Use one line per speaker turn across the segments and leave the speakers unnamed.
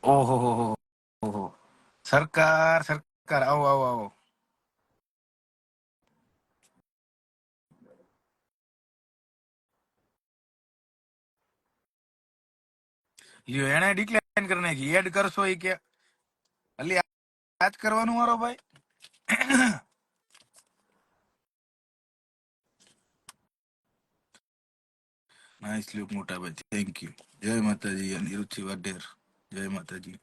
ઓહો હો હો હો. સરકાર સરકાર આવો આવો આવો. લ્યો એને ડિક્લાઇન કરી નાખી એડ કરશો એ કે અલી આજ કરવાનું મારો ભાઈ. નાઇસ લ્યો મોટા ભાઈ થેન્ક યુ. જય માતાજી અનિરુદ્ધ વાઢેર. જય માતાજી.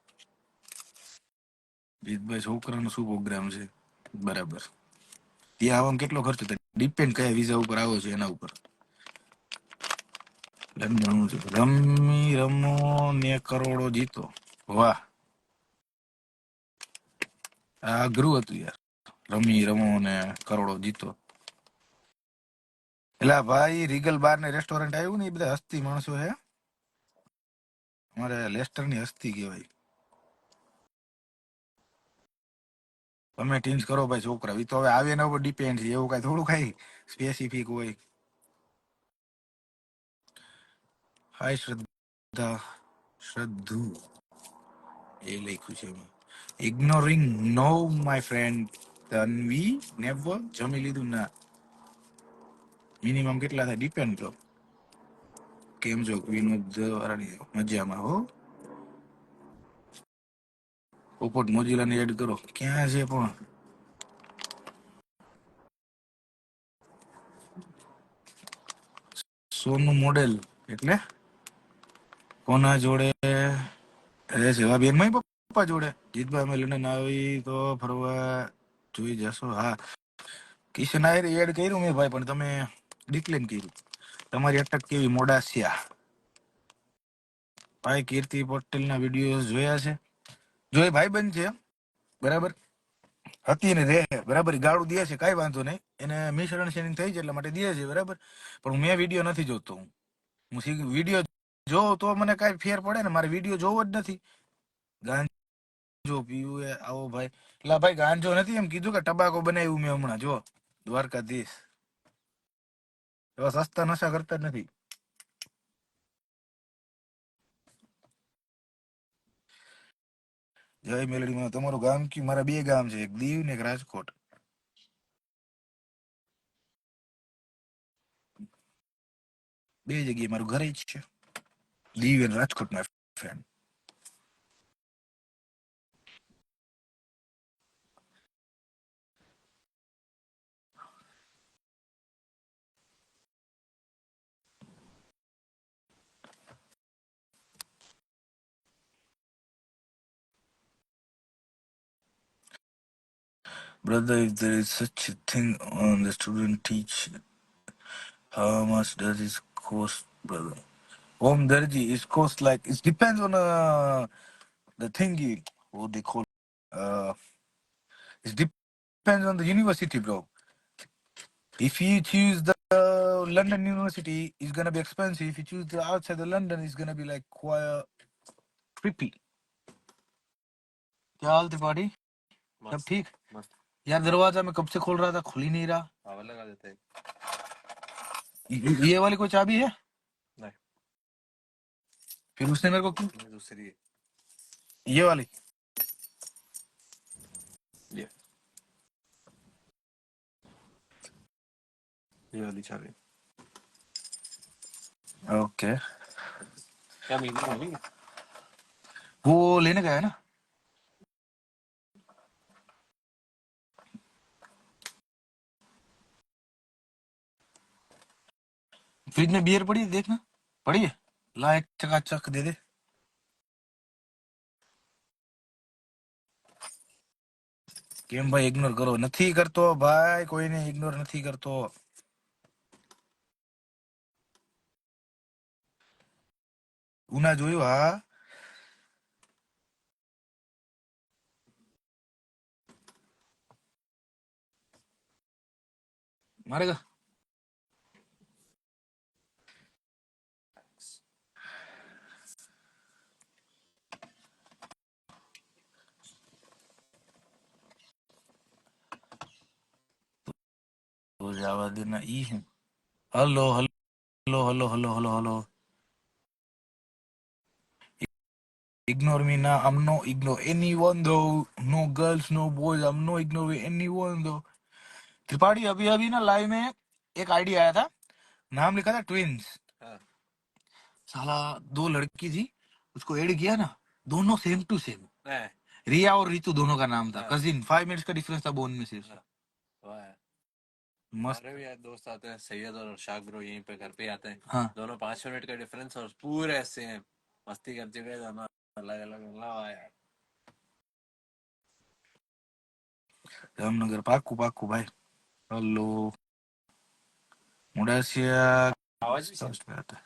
જીતભાઈ છોકરાનો શું પ્રોગ્રામ છે બરાબર. ત્યાં આવવામાં કેટલો ખર્ચ થાય ડિપેન્ડ કયા વિઝા ઉપર આવો છો એના ઉપર. લંડન છે રમી રમો ને કરોડો જીતો. વાહ આ અઘરું હતું યાર. રમી રમો ને કરોડો જીતો. એટલે ભાઈ રીગલ બાર ને રેસ્ટોરન્ટ આવ્યું ને એ બધા હસ્તી માણસો હે. અમારે લેસ્ટર ની હસ્તી કહેવાય. તમે ટીન્સ કરો ભાઈ છોકરા એ તો હવે આવે એના ઉપર ડિપેન્ડ છે એવું કઈ થોડું કઈ સ્પેસિફિક હોય. હાય શ્રદ્ધા શ્રદ્ધુ એ લખ્યું છે એમાં. Ignoring no my friend Tanvi never જમી લીધું ના. મિનિમમ કેટલા થાય ડિપેન્ડ તો. કેમ છો વિનોદ વાળાની મજામાં હો. પોપટ મોજીલા ને એડ કરો ક્યાં છે પણ. સોનું મોડેલ એટલે કોના જોડે રહે છે બેન માં પપ્પા જોડે. જીતભાઈ અમે લંડન આવી તો ફરવા જોઈ જશો હા. કિશન આયર એડ કર્યું મેં ભાઈ પણ તમે ડિક્લેન કર્યું. તમારી અટક કેવી મોડાસિયા. ભાઈ કીર્તિ પટેલ ના વિડીયો જોયા છે. જો એ ભાઈ બંધ છે બરાબર. હતી ને રે બરાબર ગાળું દે છે કઈ વાંધો નહીં એને મિસઅન્ડરસ્ટેન્ડિંગ થઈ છે એટલા માટે દે છે બરાબર. પણ મેં વિડીયો નથી જોતો હું વિડીયો જોઉં તો મને કઈ ફેર પડે ને મારે વિડીયો જોવો જ નથી. ગાંજો પીવું એ આવો ભાઈ એટલે ભાઈ ગાંજો નથી એમ કીધું કે ટબાકો બનાવ્યું મેં હમણાં જો દ્વારકાધીશ એવા સસ્તા નશા કરતા જ નથી. જય મેલડીમાં તમારું ગામ કયું મારા બે ગામ છે એક દીવ ને એક રાજકોટ. બે જગ્યાએ મારું ઘરે જ છે દીવ અને રાજકોટ ના friend. Brother, if there is such a thing on the student teach, how much does it cost, brother? Home Darji is cost like it depends on the thingy what they call. Uh, it depends on the university, bro. If you choose the London University, it's gonna be expensive. If you choose the outside the London, it's gonna be like quite trippy. क्या हाल त्रिपाठी सब ठीक यार दरवाजा मैं कब से खोल रहा था खुल ही नहीं रहा हवा लगा देते ये वाली कोई चाबी है नहीं फिर उसने मेरे को क्यों दूसरी ये वाली ये वाली चाबी ओके क्या मीटिंग होगी वो लेने गया है ना फ्रिज में बियर पड़ी है देखना पड़ी है ला एक चकाचक दे दे કેમ ભાઈ ઇગ્નોર કરો નથી કરતો ભાઈ કોઈને ઇગ્નોર નથી કરતો ઉના જોયું હા મારે તો જવા દેના ઈ હું hello hello hello hello hello hello Ignore me now. I'm no ignore anyone though. No girls, no boys. I'm no ignore anyone though. Tripathi अभी अभी ना लाइव में एक आईडी आया था, नाम लिखा था ट्विंस।
हाँ
साला दो लड़की थी, उसको ऐड किया ना, दोनों सेम टू सेम।
है,
रिया और रितु दोनों का नाम था,
हाँ
कजिन। 5 मिनट्स का डिफरेंस था बोन में सिर्फ।
हाँ, वाह है।
मस्त।
हमारे भी यार दोस्त आते हैं, सैयद और शाक ब्रो यहीं पे घर पे ही आते हैं।
हाँ,
दोनों 5 मिनट का डिफरेंस और पूरे सेम मस्ती करते हुए दोनों अलग अलग वाह यार।
जामनगर पाकू पाकू भाई। हेलो मुडासिया।
आवाज भी सेम
फर्स्ट पे आता है।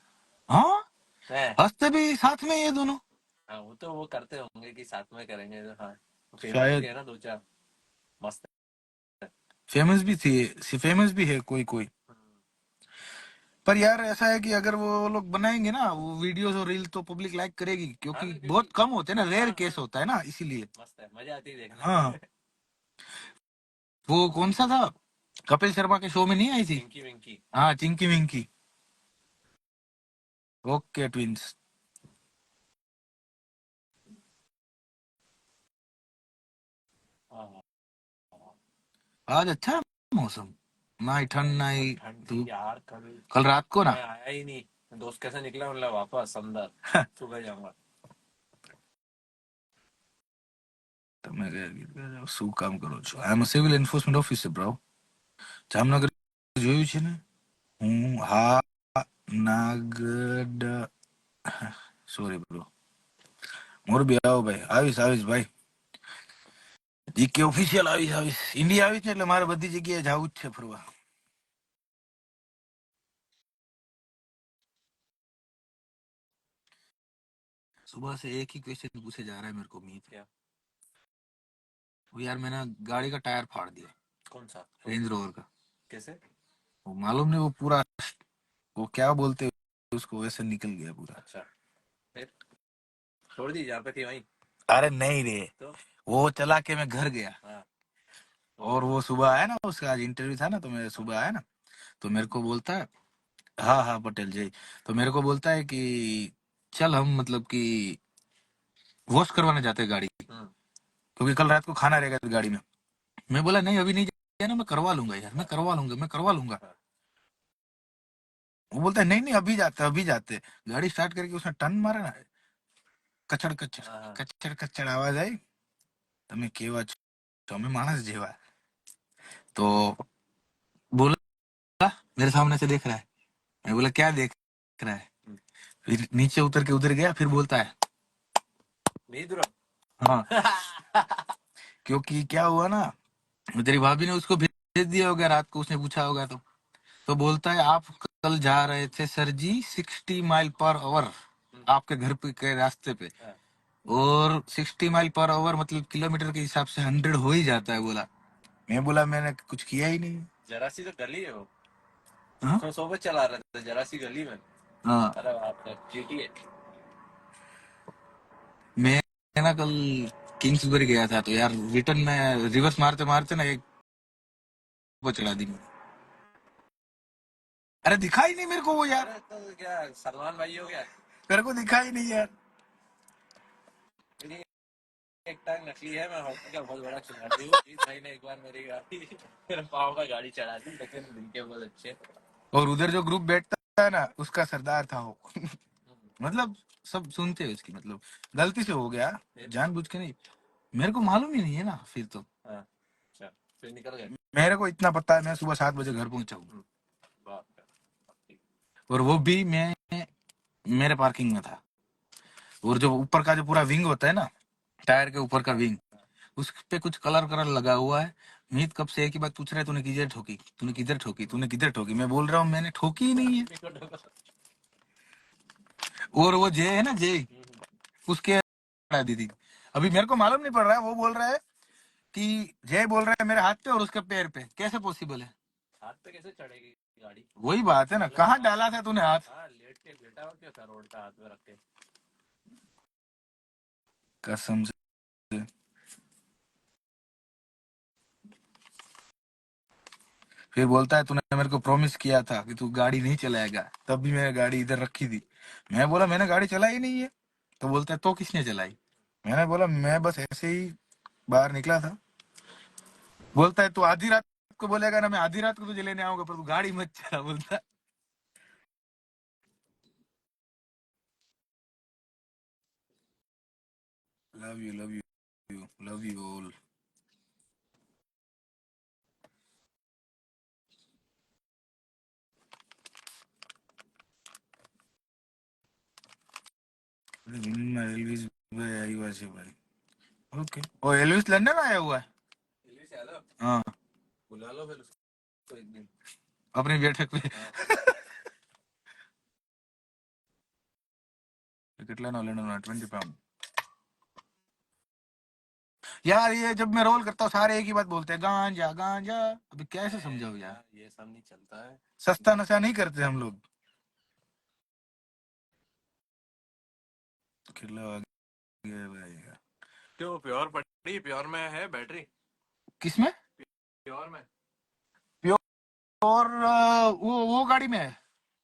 हाँ,
है।
हंसते भी साथ में ये दोनों।
हाँ वो तो वो करते होंगे कि साथ में करेंगे तो। हाँ फेमस भी
शायद
है ना दो चार, मस्त है।
फेमस भी थी, फेमस भी है कोई कोई। पर यार ऐसा है कि अगर वो लोग बनाएंगे ना वो वीडियोस और रील तो पब्लिक लाइक करेगी,
हाँ
क्योंकि
क्योंकि
बहुत कम होते हैं ना, रेयर
हाँ
केस
हाँ
होता है ना, इसीलिए।
मस्त है, मजा आती है देखने
हाँ,
में।
वो कौन सा था, कपिल शर्मा के शो में नहीं आई थी?
चिंकी विंकी।
हाँ, चिंकी विंकी। Okay twins.
हाँ हाँ हाँ।
आज अच्छा है मौसम, ना ही ठंड ना
बहुत
ही
ठंड थी
धूप।
यार कल।
कल रात को ना
मैं आया ही नहीं, दोस्त कैसे निकला मतलब वापस अंदर, सुबह जाऊंगा।
તમે શું કામ કરો છો? I am a civil enforcement officer bro. Jamnagar જોયું છે ને? હું હા નાગડ, સોરી બ્રો. મોરબી આવો ભાઈ, આવીશ આવીશ ભાઈ. જીકે ઓફિશિયલ આવીશ આવીશ. ઇન્ડિયા આવીશ ને એટલે મારે બધી જગ્યાએ જવું જ છે ફરવા. सुबह से एक ही क्वेश्चन पूछे जा रहा है मेरे को मीत।
क्या?
वो यार मैंने गाड़ी का टायर फाड़ दिया,
कौन सा?
रेंज रोवर का।
कैसे?
वो मालूम नहीं, वो पूरा, वो क्या बोलते हैं उसको, वैसे निकल गया पूरा।
अच्छा फिर छोड़ दी जहाँ पे थी वहीं?
अरे नहीं रे,
तो
वो चला के मैं घर गया,
हाँ
और
वो
वो सुबह आया ना, उसका आज इंटरव्यू था ना, तो मैं
हाँ
सुबह आया ना, तो मेरे को बोलता है, हाँ हाँ पटेल जी, तो मेरे को बोलता है कि चल हम मतलब कि वॉश करवाने जाते हैं गाड़ी, क्योंकि कल रात को खाना रहेगा गाड़ी में। मैं बोला नहीं अभी नहीं जाए ना, मैं करवा लूंगा यार, मैं करवा लूंगा, मैं करवा लूंगा।
हाँ
वो बोलता है नहीं नहीं अभी जाते अभी जाते। गाड़ी स्टार्ट करके उसने टर्न मारा ना, कचड़ कचड़
हाँ हाँ।
कचड़ कचड़ आवाज आई। તમે કેવા છો, તમે માણસ જેવા। तो बोला, मेरे सामने से देख रहा है। मैं बोला क्या देख रहा है? फिर नीचे उतर के उधर गया, फिर बोलता है
नहीं दूरा।
हाँ, क्योंकि क्या हुआ ना, तेरी भाभी ने उसको भेज दिया होगा रात को, उसने पूछा होगा तो बोलता है आप कल जा रहे थे सर जी 60 माइल पर आवर आपके घर पे के रास्ते पे,
हाँ,
और 60 माइल पर आवर मतलब किलोमीटर के हिसाब से 100 हो ही जाता है। बोला, मैं बोला मैंने कुछ किया ही नहीं।
जरा सी तो गली है वो,
हाँ
उसमें सोबत चला रहे थे जरा सी गली में।
हाँ,
अरे बाप रे जीटी है।
मैं ना कल किंग्सबरी गया था, तो यार रिटर्न में रिवर्स मारते मारते ना एक वो चढ़ा दी मैंने। अरे दिखा ही नहीं मेरे को वो यार,
अरे तो क्या सलमान भाई हो गया?
मेरे को दिखा ही नहीं यार।
मेरी एक टांग नकली है, मैं हॉकी का बहुत बड़ा खिलाड़ी हूँ। जीत भाई ने एक बार मेरी गाड़ी मेरे पाँव का गाड़ी चढ़ा दी, लेकिन दिन के बहुत अच्छे।
और उधर जो ग्रुप बैठता है ना, उसका सरदार था वो। मतलब सब सुनते हैं उसकी, मतलब गलती से हो गया, जानबूझ के नहीं। मेरे को मालूम ही नहीं है ना फिर तो।
हाँ अच्छा फिर निकल गए।
मेरे को इतना पता है, मैं सुबह 7 बजे घर पहुंचा हूँ,
बाप रे।
और वो भी मैं मेरे पार्किंग में था। और जो ऊपर का जो पूरा विंग होता है ना, टायर के ऊपर का
हाँ
विंग, उस पे कुछ कलर कलर लगा हुआ है। मीत कब से एक ही बात पूछ रहा है, तूने किधर ठोकी, तूने किधर ठोकी, तूने किधर ठोकी? मैं बोल रहा हूँ मैंने ठोकी ही नहीं है। और वो जय है ना, जय, उसके हटा दी थी। अभी मेरे को मालूम नहीं पड़ रहा है, वो बोल रहा है कि जय बोल रहा है मेरे हाथ पे और उसके पैर पे, कैसे पॉसिबल है?
हाथ पे कैसे चढ़ेगी गाड़ी?
वही बात है ना, कहाँ डाला था तूने हाथ?
हाँ लेट के लेटा हुआ क्या था रोड पे हाथ में रख के?
कसम से। फिर बोलता है तूने मेरे को प्रॉमिस किया था कि तू गाड़ी नहीं चलाएगा, तब भी मैंने गाड़ी इधर रखी थी। मैं बोला मैंने गाड़ी चलाई ही नहीं है। तो बोलता है तो किसने चलाई? मैंने बोला मैं बस ऐसे ही बाहर निकला था। बोलता है तू आधी रात को बोलेगा ना, मैं आधी रात को तुझे लेने आऊंगा, पर तू गाड़ी मत चला, बोलता है। Love you, love you, love you all. Elvis भाई आई हुआ है भाई। ओके, ओ एल्विस लंदन आया हुआ है।
एल्विस यादव
हाँ,
बुला लो फिर उसको एक दिन।
अपनी बैठक पे।
हाँ।
कितना नो लंदन में 20 पाउंड। यार ये जब मैं रोल करता हूँ सारे एक ही बात बोलते हैं, गांजा गांजा। अभी कैसे समझाओ यार,
ये सब नहीं चलता है।
सस्ता नशा नहीं करते हम लोग। खिला आ गया भाई।
क्यों प्योर पड़ी? प्योर में है बैटरी?
किसमें?
प्योर में?
और वो गाड़ी में है।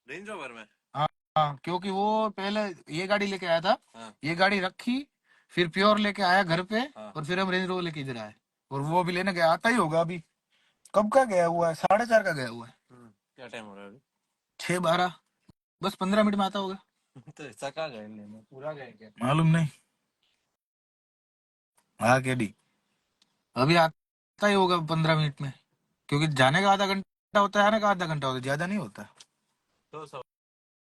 रेंज रोवर में?
हाँ हाँ, क्योंकि वो पहले ये गाड़ी लेके आया था।
हाँ।
ये गाड़ी रखी, फिर प्योर लेके आया घर पे।
हाँ।
और फिर हम रेंज रोवर लेके इधर आए। और वो भी लेने गया, आता ही होगा अभी। कब का गया हुआ है? 4:30 का गया हुआ है।
क्या टाइम हो रहा है अभी?
6:12, बस 15 मिनट में आता होगा।
तो ऐसा कहाँ गए लेने? पूरा गए क्या?
मालूम नहीं। हाँ केडी, अभी आता ही होगा 15 मिनट में। क्योंकि जाने का आधा घंटा होता है, आने का आधा घंटा होता है, ज्यादा नहीं होता।
तो सब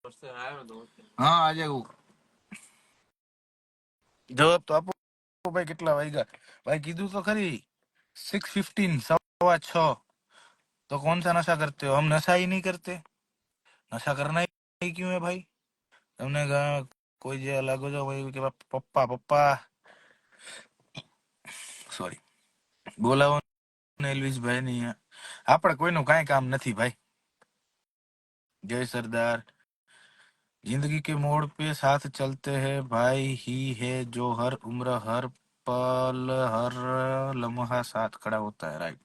से आया मैं दोस्त।
हाँ आ जाएगा वो। जवाब तो आपको भाई कितना वाएगा? भाई कीधु तो खरी 6:15, 6:15। तो कौन सा नशा करते हो? हम नशा ही नहीं करते। नशा करना ही क्यों है भाई? तुमने कहा कोई जे अलग हो जाओ भाई के पप्पा पप्पा, સોરી, બોલાવો ને એલ્વિસ ભાઈ નહીં. આપણે કોઈનું કાંઈ કામ નથી ભાઈ. जय सरदार। जिंदगी के मोड़ पे साथ चलते हैं भाई ही है जो हर उम्र हर पल हर लम्हा साथ खड़ा होता है, राइट?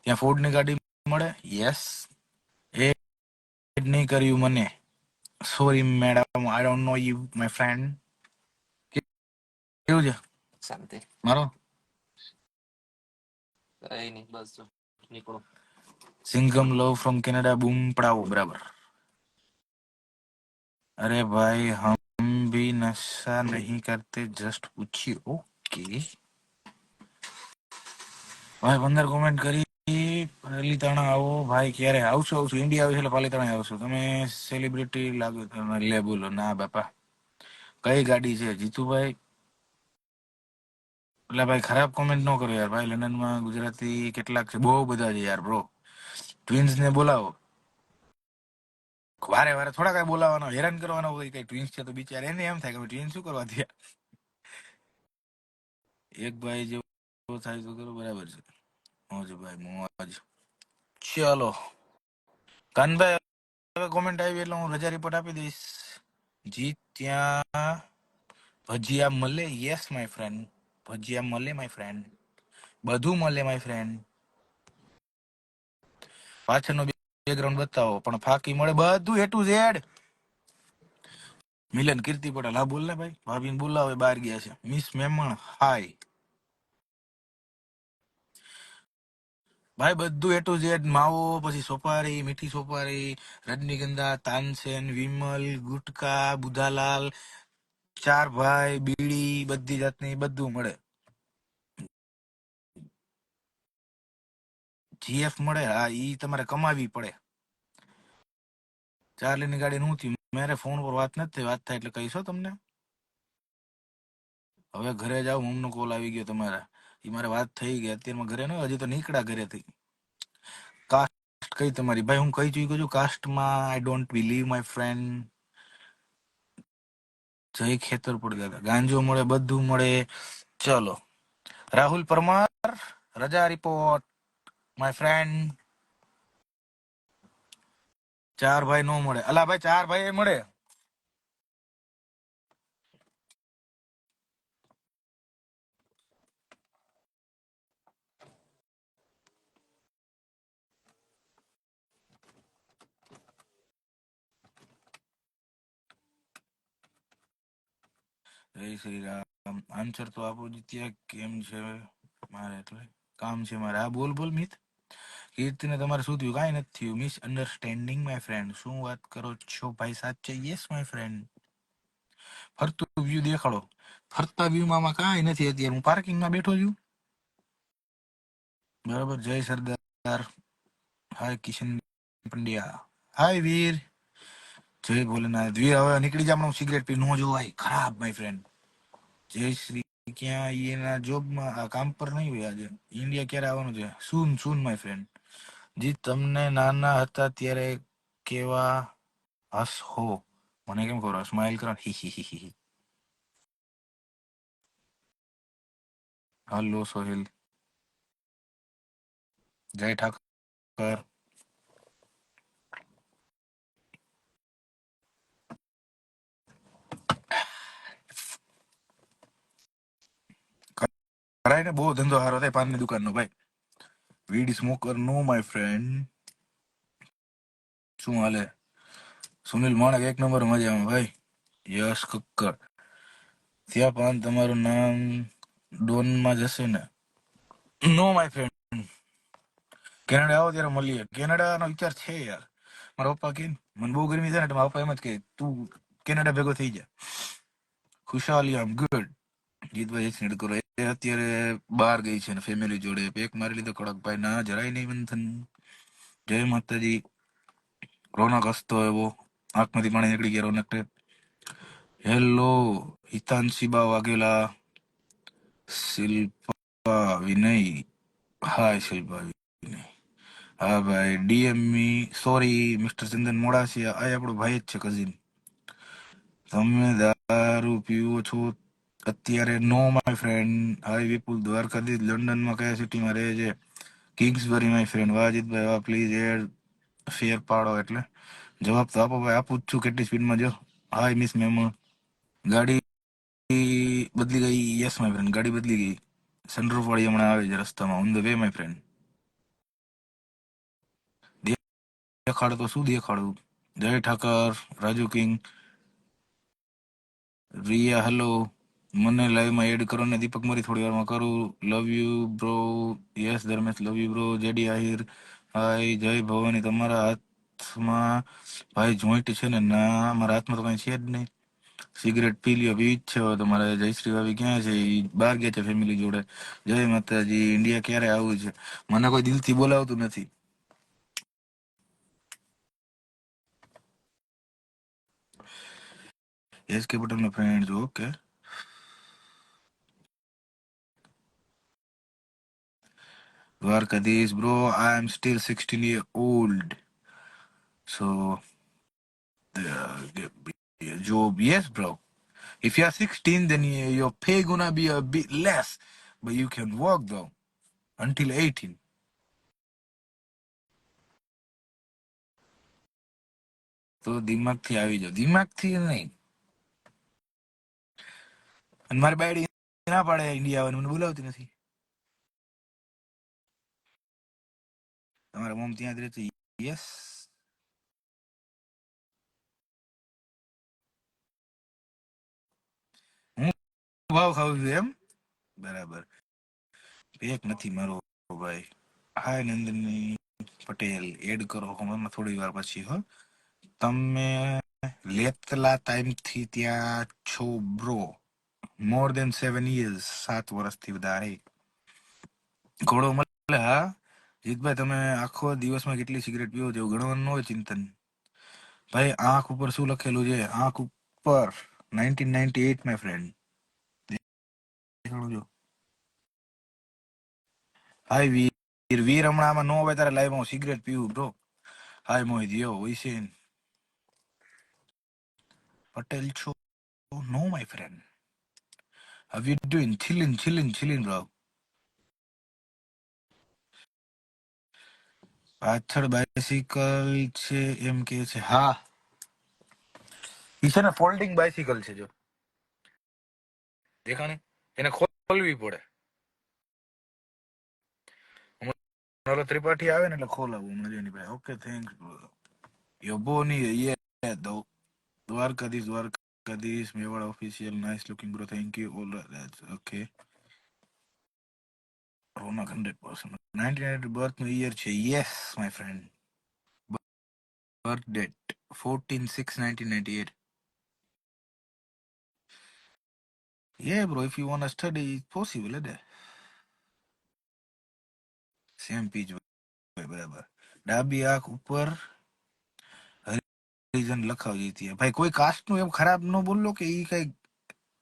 ત્યાં ફોર્ડની ગાડી મળે, યસ. એડ નહીં કર્યું મને, sorry madam, I don't know you my friend. કેવું છે
શાંતિ.
મારો?
કઈ નહીં, બસ જો નીકળો.
સિંઘમ લવ फ्रॉम कनाडा, बूम पड़ाओ बराबर। अरे भाई हम भी नशा नहीं करते, जस्ट पूछिए। ओके ભાઈ 15 કોમેન્ટ કરી. પાલીતાણા આવો ભાઈ, ક્યારે આવશો? આવશું, ઇન્ડિયા આવે છે એટલે પાલીતાણા આવશું. તમે સેલિબ્રિટી લાગો તમે. લે બોલો ના બાપા, કઈ ગાડી છે જીતુભાઈ? એટલે ભાઈ ખરાબ કોમેન્ટ ન કરો યાર. ભાઈ લંડનમાં ગુજરાતી કેટલાક છે, બહુ બધા છે યાર બ્રો. ટ્વિન્સ ને બોલાવો. વારે વારે થોડા કઈ બોલાવાનો, હેરાન કરવાનો હોય. કઈ ટ્વિન્સ છે તો બિચારા એને એમ થાય કે ટ્વિન્સ શું કરવા થયા. એક ભાઈ જેવો થાય તો કરો, બરાબર છે. મોજ ભાઈ મોજ. ચલો કાનભાઈ, હવે કોમેન્ટ આવી એટલે હું રજા રિપોર્ટ આપી દઈશ. જી ત્યાં ભજીયા મળે? યસ માય ફ્રેન્ડ, ભજીયા મળે માય ફ્રેન્ડ, બધું મળે માય ફ્રેન્ડ. પાછળનો બેકગ્રાઉન્ડ બતાવો પણ ફાકી મળે બધું, એ ટુ ઝેડ. મિલન કીર્તિ પટેલ, હા બોલ ને ભાઈ. ભાભીને બોલાવે, બહાર ગયા છે. મિસ મેમણ હાય ભાઈ, બધું એ ટુ ઝેડ. માવો, પછી સોપારી, મીઠી સોપારી, રજનીગંધા, તાનસેન, વિમલ, ગુટકા, બુધાલાલ, ચાર ભાઈ, બીડી, બધી જાતની બધું મળે. જીએફ મળે, હા ઈ તમારે કમાવી પડે. ચાર્લીની ગાડી નું થયું, મારે ફોન પર વાત નથી થઈ, વાત થાય એટલે કહીશો તમને. હવે ઘરે જાવ, મમ્મનો કોલ આવી ગયો તમારા. ઈ મારે વાત થઈ ગઈ અત્યારમાં, ઘરે ન, હજી તો નીકળ્યા ઘરેથી. કાસ્ટ કઈ તમારી? ભાઈ હું કઈ ચૂક્યો છું કાસ્ટમાં, I don't believe my friend. જય ખેતર પડ ગયા, ગાંજો મળે, બધું મળે. ચલો રાહુલ પરમાર, રજા રિપોર્ટ માય ફ્રેન્ડ. ચાર ભાઈ નો મળે, અલા ભાઈ ચાર ભાઈ એ મળે. જય શ્રી રામ. આન્સર તો આપો જીત્યા. કેમ છે મારે? એટલે કામ છે મારે. આ બોલ બોલ મિત. કીર્તિને તમારે શું થયું? કાંઈ નથી થયું. Miss understanding my friend. શું વાત કરો છો ભાઈ? સાચે યસ માય ફ્રેન્ડ. ફરતું વ્યૂ દેખાડો. ફરતા વ્યૂમાં આમાં કાંઈ નથી અત્યારે. હું પાર્કિંગમાં બેઠો છું. બરાબર. જય સરદાર. હાય કિશન પંડ્યા. હાય વીર. જય ભોલેનાથ. વીર હવે નીકળી જા. હમણાં સિગરેટ પી નો જોવાય. ખરાબ માય ફ્રેન્ડ. જય શ્રી. ક્યાં એના જોબમાં કામ પર નહીં હોય આજે. ઇન્ડિયા ક્યારે આવવાનું છે? સૂન સૂન માય ફ્રેન્ડ. જી તમને નાના હતા ત્યારે કેવા હસ હો? મને કેમ ખબર? સ્માઇલ કરો. હી હી હી હી. હલો સોહિલ. જય ઠાકર. કરાય ને બહુ ધંધો હારો થાય પાનની દુકાનનો ભાઈ. Weed smoker no my friend. શું હાલે? સુનિલ માણક એક નંબર મજામાં ભાઈ. યશ કક્કર. ત્યાં પાન તમારું નામ ડોનમાં જશે ને? નો માય ફ્રેન્ડ. કેનેડા આવો ત્યારે મળીએ. કેનેડાનો વિચાર છે યાર. મારા પપ્પા કે મને બહુ ગરમી થાય ને તો મારા પપ્પા એમ જ કે તું કેનેડા ભેગો થઈ જા. ખુશાલી આમ ગુડ. જીતભાઈ એક્સિડન્ટ કરો. એ અત્યારે બહાર ગઈ છે ને ફેમિલી જોડે. પેક મારી લીધો કડક ભાઈ. ના જરાય નહીં બંધન. જય માતાજી. રોનક હસતો એવો. આંખમાંથી પાણી નીકળી ગયા રોનક. હેલો હિતાંશી બા વાઘેલા. શિલ્પા વિનય. હાય શિલ્પા વિનય. હા ભાઈ ડીએમઈ સોરી મિસ્ટર ચંદન મોડાસિયા. આ આપણો ભાઈ જ છે કઝિન. તમે દારૂ પીવો છો અત્યારે? નો માય ફ્રેન્ડ. હાય વિપુલ દ્વારકાધીશ. લંડનમાં કયા સિટીમાં રહે છે? કિંગ્સબરી માય ફ્રેન્ડ. વાજીતભાઈ વાહ પ્લીઝ એડ ફેર પાડો. એટલે જવાબ તો આપો ભાઈ. આપું જ છું. કેટલી સ્પીડમાં જો. હાય મિસ મેમો. ગાડી બદલી ગઈ. Yes my friend. ગાડી બદલી ગઈ. સનરૂફ વાળી હમણાં આવે છે રસ્તામાં. On the way my friend. દેખાડ તો શું દેખાડું? જય ઠાકર. રાજુ કિંગ. રિયા હેલો. મને લાઈવમાં એડ કરો ને દીપક મોરી થોડી વારમાં કરું. Love you bro. Yes Dharmesh love you bro. JD Ahir. Hi જય ભવાની. તમારા હાથમાં ભાઈ જોઈન્ટ છે ને? ના મારા હાથમાં તો કઈ છે જ નહીં. સિગરેટ પી લ્યો. પી જ છે હવે તમારે. જયશ્રી ભાભી ક્યાં છે? ઈ બહાર ગયા છે ફેમિલી જોડે. જય માતાજી. ઇન્ડિયા ક્યારે આવું છે? મને કોઈ દિલથી બોલાવતું નથી. એસ કે પટેલ નો friend. Okay. Dwarkadhish bro. I am still 16 year old. So job, yes bro. If you are 16, then your pay gonna be a bit less, but you can work though until 18. તો દિમાગથી આવી જાવ. દિમાગથી નહીં. અને મારી બાયડી ના પાડે ઇન્ડિયા આવવાનું. મને બોલાવતી નથી. તમારા મોમ ત્યાં જ રહેતી? યસ. હું ભાવ ખાવું છું એમ? બરાબર. પેક નથી મારો ભાઈ. હાય નંદની પટેલ. એડ કરો હમણાં થોડી વાર પછી. હો તમે લેતલા ટાઈમથી ત્યાં છો બ્રો? મોર દેન 7 years. 7 વર્ષથી વધારે. ઘોડો મળે. હા જીતભાઈ તમે આખો દિવસમાં કેટલી સિગરેટ પીવો છો? ગણવાનું ન હોય ચિંતન. ભાઈ આંખ ઉપર શું લખેલું છે? આંખ ઉપર 1998 માય ફ્રેન્ડ. દેખાડું જો. હાય વીર. વીર હમણાં આમાં નો હોય તારે લાઈવમાં સિગરેટ પીવું બ્રો. હાય મોહિત યો વિશેન પટેલ છો? No my friend. How you doing? Chilling bro. પાછળ બાઇસિકલ છે એમ કે છે. હા ઈ છે ને ફોલ્ડિંગ બાઇસિકલ છે. જો દેખાણી એને ખોલવી પડે. હમણાં ત્રિપાઠી આવે ને એટલે ખોલાવું મજાની ભાઈ. Okay thanks bro. યોબોની યે દો Dwarkadhish. Kadish Mewad official, nice looking bro. Thank you. All right, that's okay. Ronak 100%. 1990 birth year છે. Yes, my friend. Birth date 14/6/1998. Yeah, bro. If you wanna study, it's possible, isn't it? Same page, બરાબર. ડાબી આંખ ઉપર હરિજન લખાવજી હતી. ભાઈ કોઈ cast નું એમ ખરાબ ન બોલો કે ઈ કઈ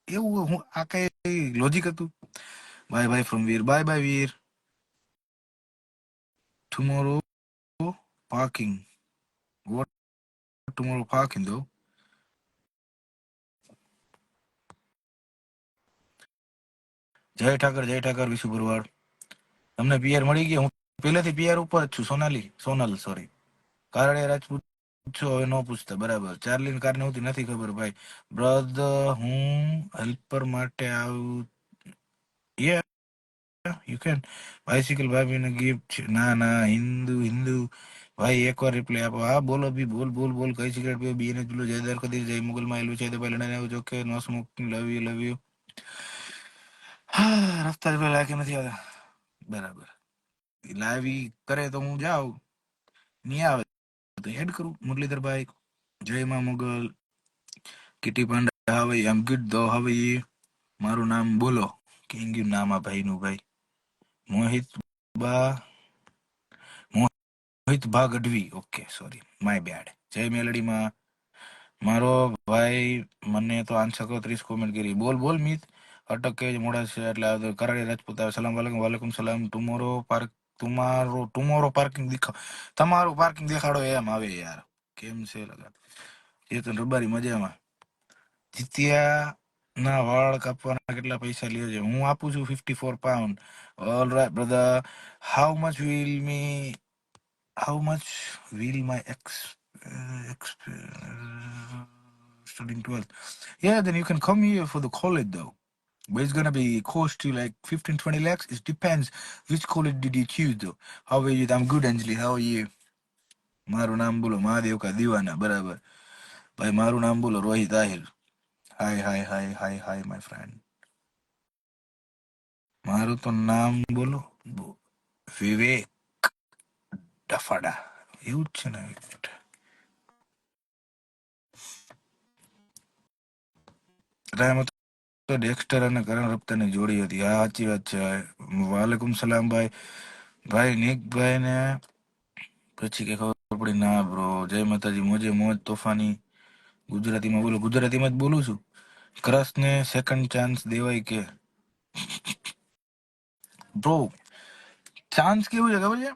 એવું હું આ કઈ લોજિક હતું. Bye bye from Veer. Bye bye Veer. Tomorrow parking. What tomorrow parking દો. જય ઠાકર વિશુ ભરવાડ. તમને પીઆર મળી ગયા? હું પહેલેથી પીઆર ઉપર જ છું. સોનલ સોરી. કારણે રાજપૂત છો હવે ન પૂછતા. બરાબર. ચાર્લીન કારણે હોતી નથી ખબર ભાઈ. બ્રધર હું હેલ્પર માટે આવું. યે યુ કેન. બાઇસિકલ ભાભીને ગિફ્ટ. ના હિન્દુ ભાઈ એકવાર રિપ્લાય આપો. હા બોલો બી બોલ કઈ સિગરેટ પીવો? બીએનએચ પેલો જયદાર કદી જય મુગલમાં આવેલું છે તો ભાઈ લડાઈ આવું જો કે નો સ્મોકિંગ લવ યુ. હા રસ્તા જ પેલા લાગે નથી આવતા. બરાબર. લાવી કરે તો હું જાઉં. નહીં આવે તો એડ કરું. મુરલીધરભાઈ જય માં મુગલ. કિટી પાંડા હવે આમ ગુડ દો હવે મારું નામ બોલો. કિંગ નામ આ ભાઈનું ભાઈ. મોહિત બા મોહિત ભા Gadhvi. Okay sorry my bad. જય મેલડીમાં મારો ભાઈ મને તો આન્સર કરો. 30 કોમેન્ટ કરી. બોલ મિત અટક કે મોડા છે એટલે કરાડી રાજપૂત આવે. સલામ વાલેકુમ સલામ. ટુમોરો પાર્કિંગ દેખાવ. તમારું પાર્કિંગ દેખાડો એમ આવે યાર. કેમ છે લગા ચેતન રબારી મજામાં. જીત્યા ના વાળ કાપવાના કેટલા પૈસા લ્યો છે? હું આપું છું 54 pound. All right brother. How much will me how much will my studying 12th? Yeah, then you can come here for the college though. But it's gonna be cost you like 15-20 lakhs. It depends which college did you choose though. How are you? I'm good, Anjali. How are you? મારું નામ બોલો. મહાદેવ કા દીવાના. બરાબર ભાઈ. મારું નામ બોલો. Rohit Ahir. Hi my friend. મારું તો નામ બોલો. વિવેક ડફાડા. એવું જ છે ને? રહેમત તો ડેક્સ્ટર અને કરણ રપ્તાની જોડી હતી. હા સાચી વાત છે. વાલેકુમ સલામ ભાઈ. ભાઈ નિકભાઈ ને પછી કે ખબર પડી. ના બ્રો જય માતાજી. મોજ તોફાની. ગુજરાતીમાં બોલો. ગુજરાતીમાં જ બોલું છું. ક્રશને સેકન્ડ ચાન્સ દેવાય કે? બ્રો ચાન્સ કેવું છે ખબર છે?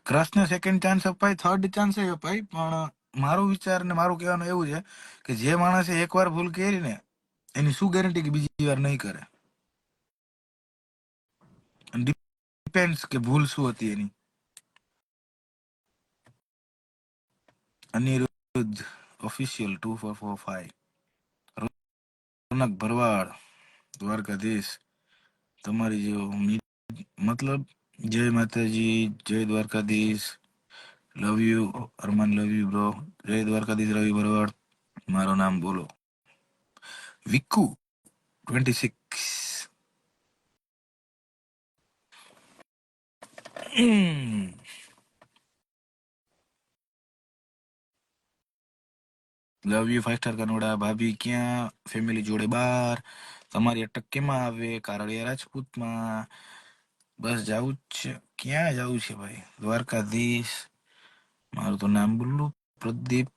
ક્રશને સેકન્ડ ચાન્સ અપાય, થર્ડ ચાન્સ અપાય. પણ મારું વિચાર ને મારું કહેવાનું એવું છે કે જે માણસે એકવાર ભૂલ કરી ને એની શું ગેરંટી કે બીજી વાર નહીં કરે. ડિપેન્ડ્સ કે ભૂલ શું હતી એની. અનિરુદ્ધ ઓફિશિયલ 2445. રોનક ભરવાડ દ્વારકાધીશ. તમારી જેવો મતલબ જય માતાજી. જય Dwarkadhish. Love you Arman. Love you bro. જય દ્વારકાધીશ. રવિ ભરવાડ. મારું નામ બોલો. Viku 26. Love you 5 star Kanoda. ભાભી ક્યાં? ફેમિલી જોડે બાર. તમારી અટક કેમાં આવે? કારડિયા રાજપૂતમાં. બસ જવું જ છે. ક્યાં જવું છે ભાઈ? દ્વારકાધીશ. મારું તો નામ બોલું. પ્રદીપ.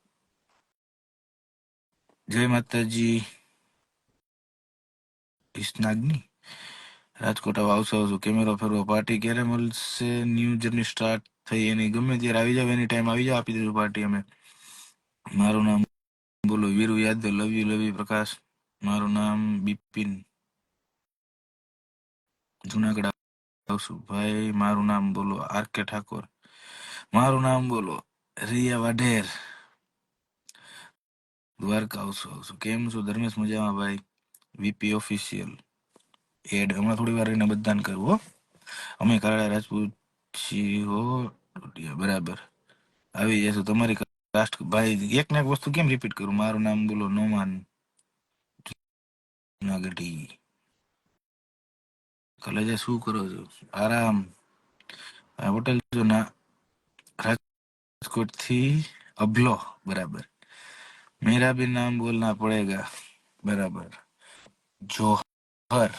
જય માતાજી. ઇસ્નાગની રાજકોટ આવશો. કેમેરો ફેરવો. પાર્ટી ક્યારે મળશે? ન્યૂ જર્ની સ્ટાર્ટ થઈ એની ગમે ત્યારે આવી જાવ. એની ટાઈમ આવી જાવ. આપી દીધું પાર્ટી અમે. મારું નામ બોલો. વીરુ યાદવ. લવ યુ પ્રકાશ. મારું નામ બિપિન. જુનાગઢ આવશું ભાઈ. મારું નામ બોલો. આર.કે. ઠાકોર. મારું નામ બોલો. રિયા વાઢેર. દ્વારકા આવશું. કેમ છો ધર્મેશ? મજામાં ભાઈ. વીપી ઓફિશિયલ એડ હમણાં થોડી વાર રહીને બધાને કરવું હો. અમે કાળા રાજપૂત છીએ હો. બરાબર આવી જશું તમારી લાસ્ટ ભાઈ એક ને એક વસ્તુ કેમ રિપીટ કરું? મારું નામ બોલો નોમાન જુનાગઢી. કલેજે શું કરો છો? આરામ. આ હોટેલ જો ના રાજકોટ થી અબલો બરાબર. मेरा भी नाम बोलना पड़ेगा बराबर. जोहर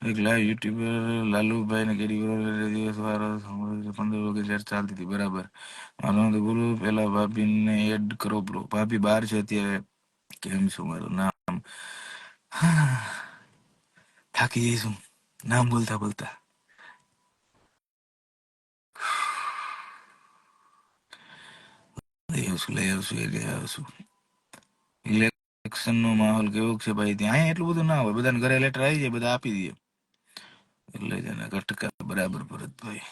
एक लाइव यूट्यूबर लालू भाई ने केडी दिवस वार 15 वागे चर्चा ચાલતી હતી બરાબર. મારું તો બોલું પેલા ભાભીને એડ કરો બ્રો. ભાભી બહાર છે અત્યારે. કેમ છું મારું નામ? થાકી જઈશું નામ બોલતા બોલતા. લઈ આવશું એ લઈ આવશું. ઇલેક્શન નો માહોલ કેવો છે ભાઈ? ત્યાં અહીંયા એટલું બધું ના હોય, બધાને ઘરે લેટર આવી જાય, બધા આપી દે એટલે જેને કટકા બરાબર. ભરતભાઈ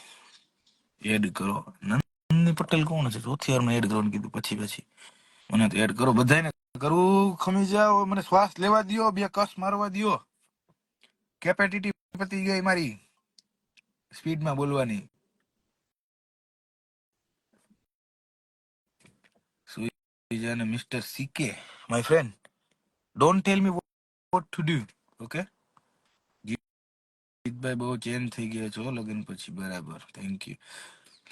એડ કરો. નંદની પટેલ કોણ છે? ચોથી વાર એડ કરવાનું કીધું પછી મને તો એડ કરો. બધાને કરું. ખમી જાઓ, મને શ્વાસ લેવા દ્યો, બે કસ મારવા દ્યો. કેપેસિટી પતી ગઈ મારી સ્પીડમાં બોલવાની. સુઈજાને mister CK my friend don't tell me what to do. Okay જીતભાઈ બહુ ચેન્જ થઈ ગયા છો લગ્ન પછી બરાબર. Thank you.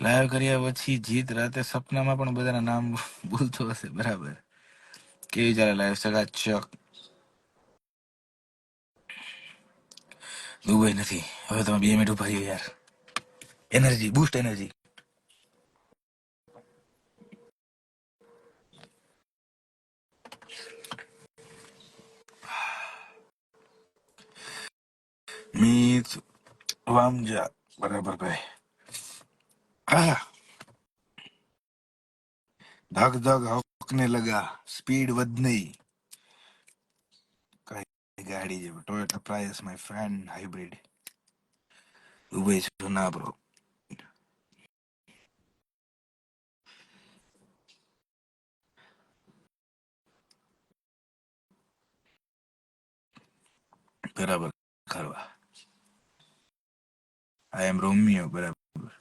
લાઈવ કર્યા પછી જીત રાતે સપનામાં પણ બધાના નામ બોલતો હશે બરાબર. કેવી ચાલે લાઈવ? ચકાચક. દુબઈ નથી. હવે તમે 2 મિનિટ ઉભા રહ્યો યાર. Energy boost energy. Meet Vamja બરાબર ભાઈ. હા ધક ધક હકને લગા. સ્પીડ વધ નહીં. કઈ ગાડી જેવું Toyota price my friend hybrid. Dubai છે ના બ્રો. બરાબર કરવા. આઈ એમ રોમિયો બરાબર.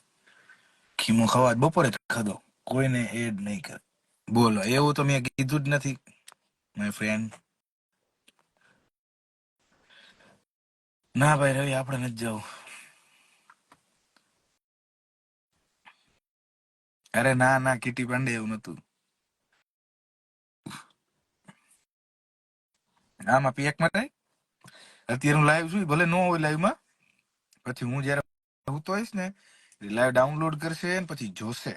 ખીમો ખવા બપોરે ખાધો. કોઈને એડ નહીં કર. બોલો એવું તો મેં કીધું જ નથી માય ફ્રેન્ડ. ના ભાઈ રવિ આપણે નથી જવું. અરે ના ના કીટી પાંડે એવું નતું. આમાં પેકમાં નહીં. અત્યારે હું લાઈવ છું, ભલે ન હોય લાઈવમાં. પછી હું જયારે હું તો હોઈશ ને લાઈવ ડાઉનલોડ કરશે ને પછી જોશે.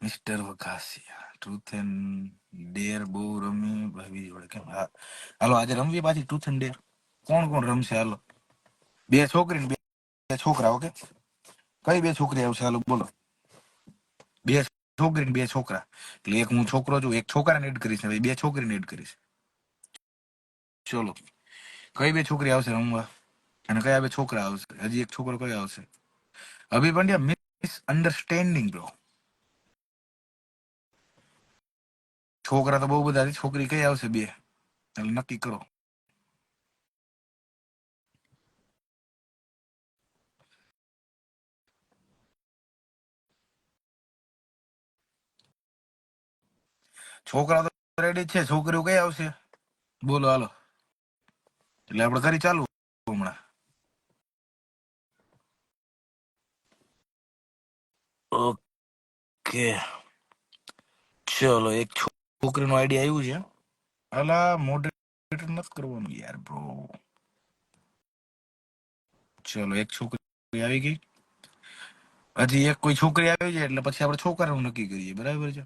મિસ્ટર વઘાસિયા ટ્રુથ એન્ડ ડેર બહુ રમી ભાભી જોડે. કેમ? હા હાલો આજે રમવી પાછી ટ્રુથ એન્ડ ડેર. કોણ કોણ રમશે? હાલો. 2 છોકરી ને 2 છોકરા. ઓકે કઈ 2 છોકરી આવશે? હાલો બોલો. 2 છોકરી ને 2 છોકરા. એટલે એક હું છોકરો છું, એક છોકરાને એડ કરીશ ને 2 છોકરીને એડ કરીશ. ચલો કઈ 2 છોકરી આવશે રમવા અને કયા 2 છોકરા આવશે? હજી એક છોકરો કયો આવશે? અભી પંડ્યા મિસ અન્ડરસ્ટેન્ડિંગ બ્રો. છોકરા તો બહુ બધા છે, છોકરી કઈ આવશે? 2 એટલે નક્કી કરો. છોકરા તો રેડી છે, છોકરીઓ કઈ આવશે? બોલો હાલો. એટલે આપણે કરી ચાલુ હમણાં. ઓકે ચલો એક છોકરીનો આઈડિયા આવ્યું છે. અલા મોડરેટર નથી કરવાનું યાર બ્રો. ચલો એક છોકરી આવી ગઈ. હજી એક કોઈ છોકરી આવી જાય એટલે પછી આપણે છોકરાનું નક્કી કરીએ. બરાબર છે.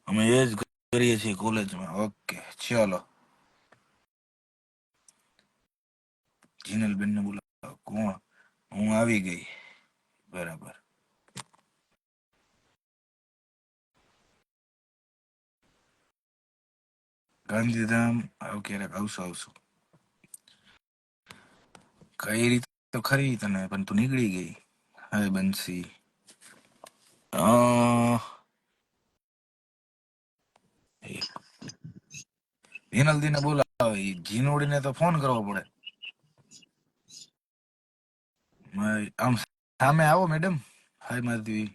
અમે એ જ કરીએ છીએ કોલેજમાં. ઓકે ચલો જીનલબેન ને બોલાવો. કોણ? હું આવી ગઈ બરાબર. ગાંધીધામ આવું ક્યારેક આવશું. કઈ રીતે તો ખરી તને, પણ તું નીકળી ગઈ. હવે બંસી હિનલદીને બોલાવે, જીનોડીને તો ફોન કરવો પડે. આમ સામે આવો મેડમ, હાય મારી